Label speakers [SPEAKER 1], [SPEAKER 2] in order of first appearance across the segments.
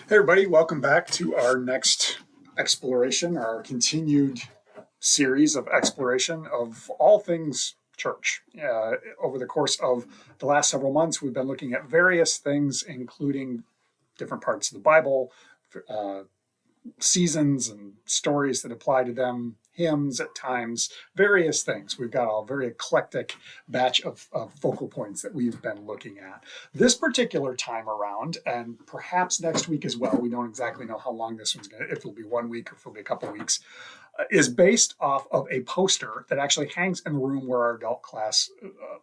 [SPEAKER 1] Hey everybody, welcome back to our next exploration, our continued series of exploration of all things church. Over the course of the last several months, we've been looking at various things, including different parts of the Bible, uh, seasons and stories that apply to them, hymns at times, various things. We've got a very eclectic batch of focal points that we've been looking at. This particular time around, and perhaps next week as well, we don't exactly know how long this one's going to, if it'll be 1 week or if it'll be a couple of weeks, is based off of a poster that actually hangs in the room where our adult class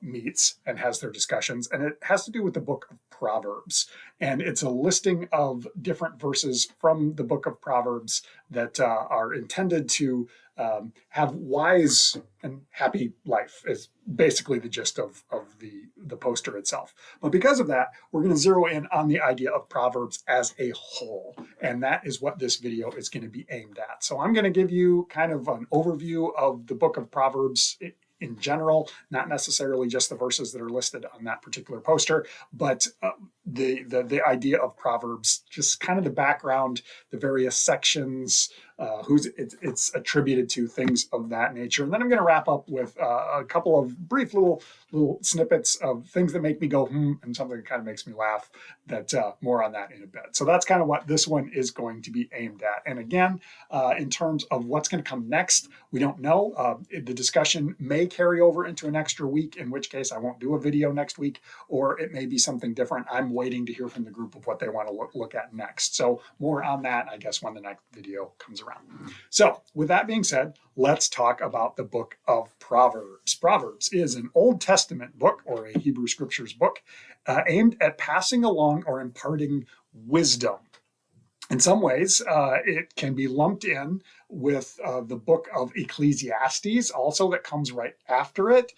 [SPEAKER 1] meets and has their discussions. And it has to do with the book of Proverbs. And it's a listing of different verses from the book of Proverbs that are intended to have wise and happy life, is basically the gist of the poster itself. But because of that, we're going to zero in on the idea of Proverbs as a whole. And that is what this video is going to be aimed at. So I'm going to give you kind of an overview of the book of Proverbs in general, not necessarily just the verses that are listed on that particular poster, but the idea of Proverbs, just kind of the background, the various sections, who's it's attributed to, things of that nature. And then I'm going to wrap up with a couple of brief little snippets of things that make me go and something that kind of makes me laugh. That more on that in a bit. So that's kind of what this one is going to be aimed at. And again, in terms of what's going to come next, we don't know. The discussion may carry over into an extra week, in which case I won't do a video next week, or it may be something different. I'm waiting to hear from the group of what they want to look at next. So more on that, I guess, when the next video comes around. So with that being said, let's talk about the book of Proverbs. Proverbs is an Old Testament book, or a Hebrew Scriptures book, aimed at passing along or imparting wisdom. In some ways, it can be lumped in with the book of Ecclesiastes, also that comes right after it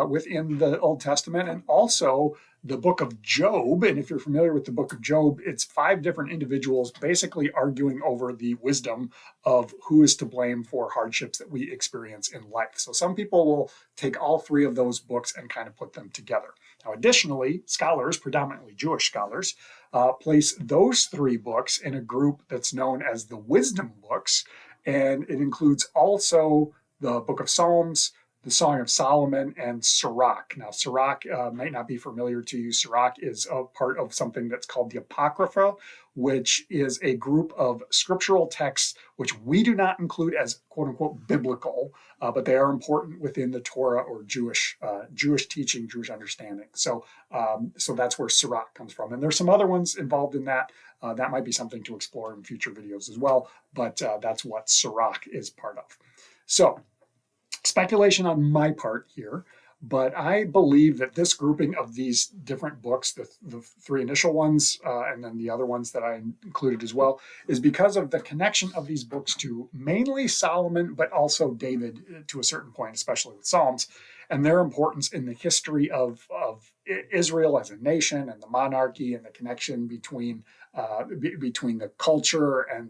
[SPEAKER 1] within the Old Testament, and also the book of Job. And if you're familiar with the book of Job, it's 5 different individuals basically arguing over the wisdom of who is to blame for hardships that we experience in life. So some people will take all 3 of those books and kind of put them together. Now, additionally, scholars, predominantly Jewish scholars, place those 3 books in a group that's known as the wisdom books. And it includes also the book of Psalms, the Song of Solomon, and Sirach. Now, Sirach might not be familiar to you. Sirach is a part of something that's called the Apocrypha, which is a group of scriptural texts which we do not include as quote unquote biblical, but they are important within the Torah or Jewish teaching, Jewish understanding. So that's where Sirach comes from. And there's some other ones involved in that. That might be something to explore in future videos as well, but that's what Sirach is part of. So, speculation on my part here, but I believe that this grouping of these different books, the 3 initial ones, and then the other ones that I included as well, is because of the connection of these books to mainly Solomon, but also David to a certain point, especially with Psalms, and their importance in the history of Israel as a nation and the monarchy, and the connection between the culture and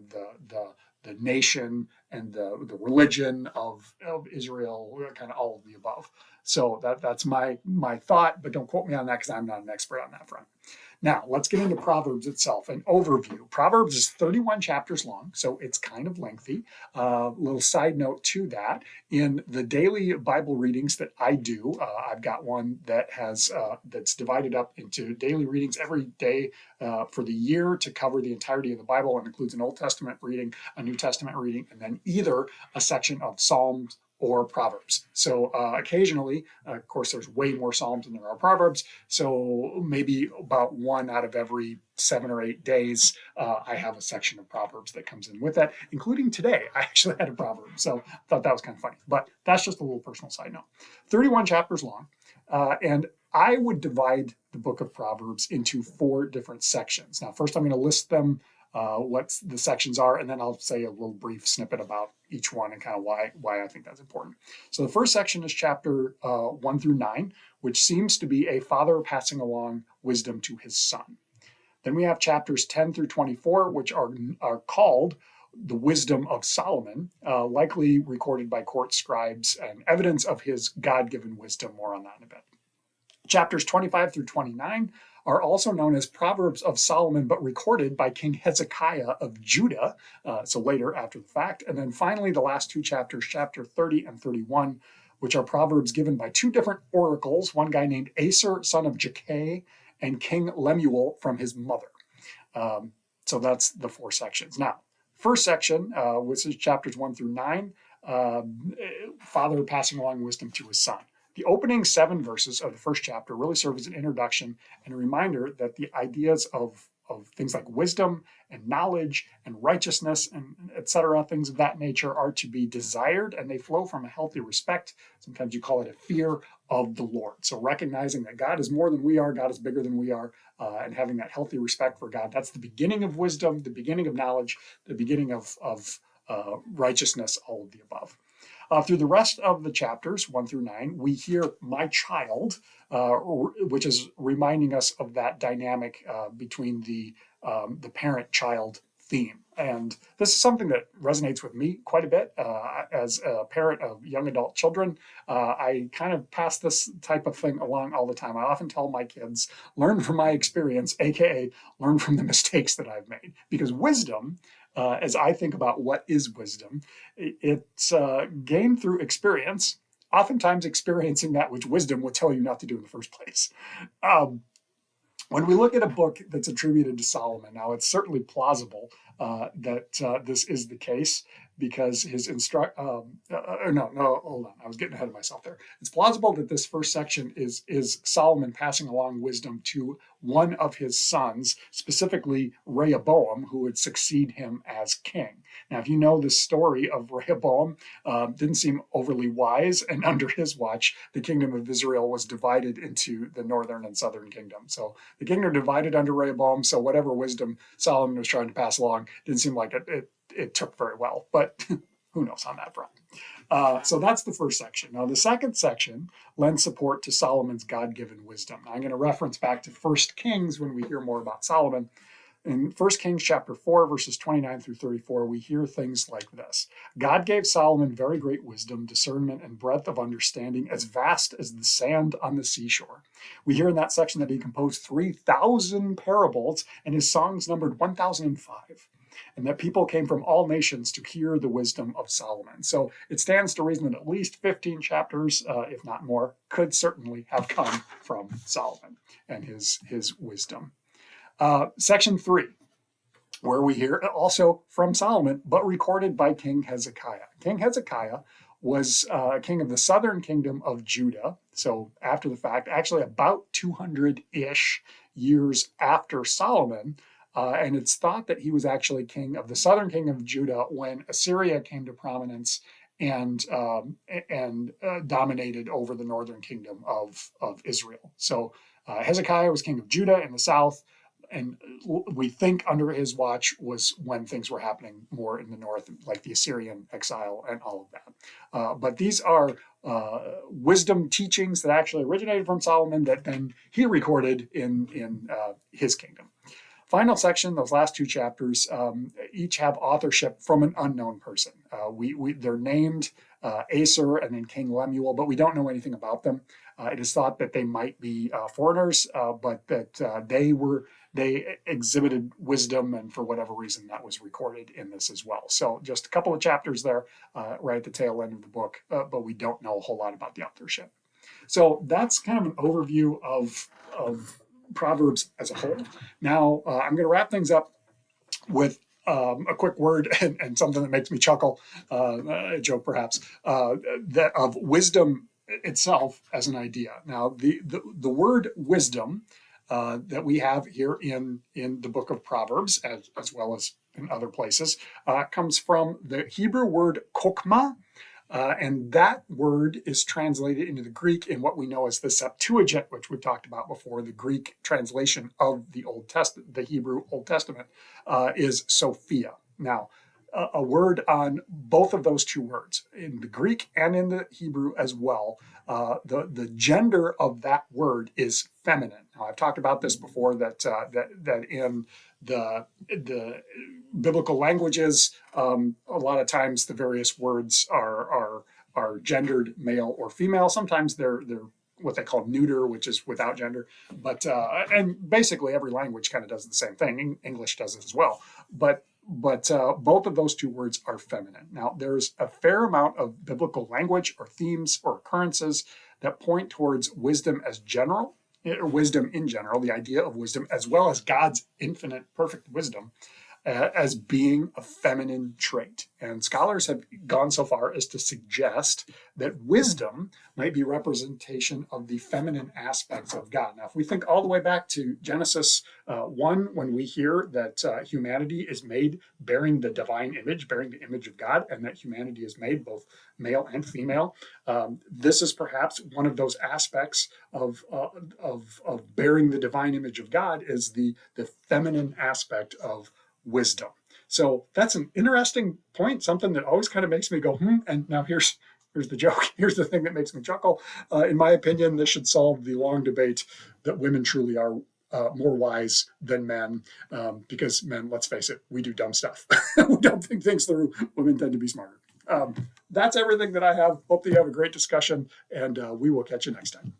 [SPEAKER 1] the nation and the religion of Israel, kind of all of the above. So that's my thought, but don't quote me on that because I'm not an expert on that front. Now, let's get into Proverbs itself, an overview. Proverbs is 31 chapters long, so it's kind of lengthy. Little side note to that, in the daily Bible readings that I do, I've got one that has that's divided up into daily readings every day for the year to cover the entirety of the Bible, and includes an Old Testament reading, a New Testament reading, and then either a section of Psalms or Proverbs. So occasionally, of course, there's way more Psalms than there are Proverbs. So maybe about 1 out of every 7 or 8 days, I have a section of Proverbs that comes in with that, including today. I actually had a proverb, so I thought that was kind of funny. But that's just a little personal side note. 31 chapters long, and I would divide the book of Proverbs into 4 different sections. Now, first I'm going to list them, what the sections are, and then I'll say a little brief snippet about each one and kind of why I think that's important. So the first section is chapter 1 through 9, which seems to be a father passing along wisdom to his son. Then we have chapters 10 through 24, which are called the wisdom of Solomon, likely recorded by court scribes and evidence of his God-given wisdom. More on that in a bit. Chapters 25 through 29 are also known as Proverbs of Solomon, but recorded by King Hezekiah of Judah, so later after the fact. And then finally, the last two chapters, chapter 30 and 31, which are Proverbs given by two different oracles, one guy named Aser, son of Jakeh, and King Lemuel from his mother. So that's the four sections. Now, first section, which is chapters 1 through 9, father passing along wisdom to his son. The opening 7 verses of the first chapter really serve as an introduction and a reminder that the ideas of things like wisdom and knowledge and righteousness and etc., things of that nature, are to be desired, and they flow from a healthy respect. Sometimes you call it a fear of the Lord. So recognizing that God is more than we are, God is bigger than we are, and having that healthy respect for God. That's the beginning of wisdom, the beginning of knowledge, the beginning of righteousness, all of the above. Through the rest of the chapters, 1 through 9, we hear "my child," which is reminding us of that dynamic between the parent-child theme. And this is something that resonates with me quite a bit. As a parent of young adult children, I kind of pass this type of thing along all the time. I often tell my kids, learn from my experience, aka learn from the mistakes that I've made. Because wisdom, as I think about what is wisdom, it's gained through experience, oftentimes experiencing that which wisdom would tell you not to do in the first place. When we look at a book that's attributed to Solomon, now it's certainly plausible that this is the case, because his hold on, I was getting ahead of myself there. It's plausible that this first section is Solomon passing along wisdom to one of his sons, specifically Rehoboam, who would succeed him as king. Now, if you know the story of Rehoboam, didn't seem overly wise, and under his watch, the kingdom of Israel was divided into the northern and southern kingdom. So the kingdom divided under Rehoboam, so whatever wisdom Solomon was trying to pass along didn't seem like it took very well, but who knows on that front. So that's the first section. Now, the second section lends support to Solomon's God-given wisdom. Now, I'm going to reference back to 1 Kings when we hear more about Solomon. In 1 Kings chapter 4, verses 29 through 34, we hear things like this. God gave Solomon very great wisdom, discernment, and breadth of understanding, as vast as the sand on the seashore. We hear in that section that he composed 3,000 parables, and his songs numbered 1,005. And that people came from all nations to hear the wisdom of Solomon. So it stands to reason that at least 15 chapters, if not more, could certainly have come from Solomon and his wisdom. Section 3, where we hear also from Solomon, but recorded by King Hezekiah. King Hezekiah was king of the southern kingdom of Judah. So after the fact, actually about 200-ish years after Solomon. And it's thought that he was actually king of the southern kingdom of Judah when Assyria came to prominence and dominated over the northern kingdom of Israel. So Hezekiah was king of Judah in the south, and we think under his watch was when things were happening more in the north, like the Assyrian exile and all of that. But these are wisdom teachings that actually originated from Solomon that then he recorded in his kingdom. Final section, those last two chapters, each have authorship from an unknown person. They're named Aser and then King Lemuel, but we don't know anything about them. It is thought that they might be foreigners, but that they exhibited wisdom, and for whatever reason that was recorded in this as well. So just a couple of chapters there right at the tail end of the book, but we don't know a whole lot about the authorship. So that's kind of an overview of Proverbs as a whole. Now, I'm going to wrap things up with a quick word and something that makes me chuckle, a joke perhaps, that of wisdom itself as an idea. Now, the word wisdom that we have here in the book of Proverbs, as well as in other places, comes from the Hebrew word kokma. And that word is translated into the Greek in what we know as the Septuagint, which we've talked about before. The Greek translation of the the Hebrew Old Testament, is Sophia. Now, a word on both of those two words, in the Greek and in the Hebrew as well, the gender of that word is feminine. Now, I've talked about this before, that in the biblical languages, a lot of times the various words are gendered male or female. Sometimes they're what they call neuter, which is without gender. But and basically every language kind of does the same thing. English does it as well. But both of those two words are feminine. Now, there's a fair amount of biblical language or themes or occurrences that point towards wisdom as general, or wisdom in general, the idea of wisdom, as well as God's infinite, perfect wisdom, as being a feminine trait. And scholars have gone so far as to suggest that wisdom might be representation of the feminine aspects of God. Now, if we think all the way back to Genesis 1, when we hear that humanity is made bearing the divine image, bearing the image of God, and that humanity is made both male and female, this is perhaps one of those aspects of bearing the divine image of God, is the feminine aspect of wisdom. So that's an interesting point, something that always kind of makes me go, and now here's the joke. Here's the thing that makes me chuckle. In my opinion, this should solve the long debate that women truly are more wise than men, because men, let's face it, we do dumb stuff. We don't think things through. Women tend to be smarter. That's everything that I have. Hope that you have a great discussion, and we will catch you next time.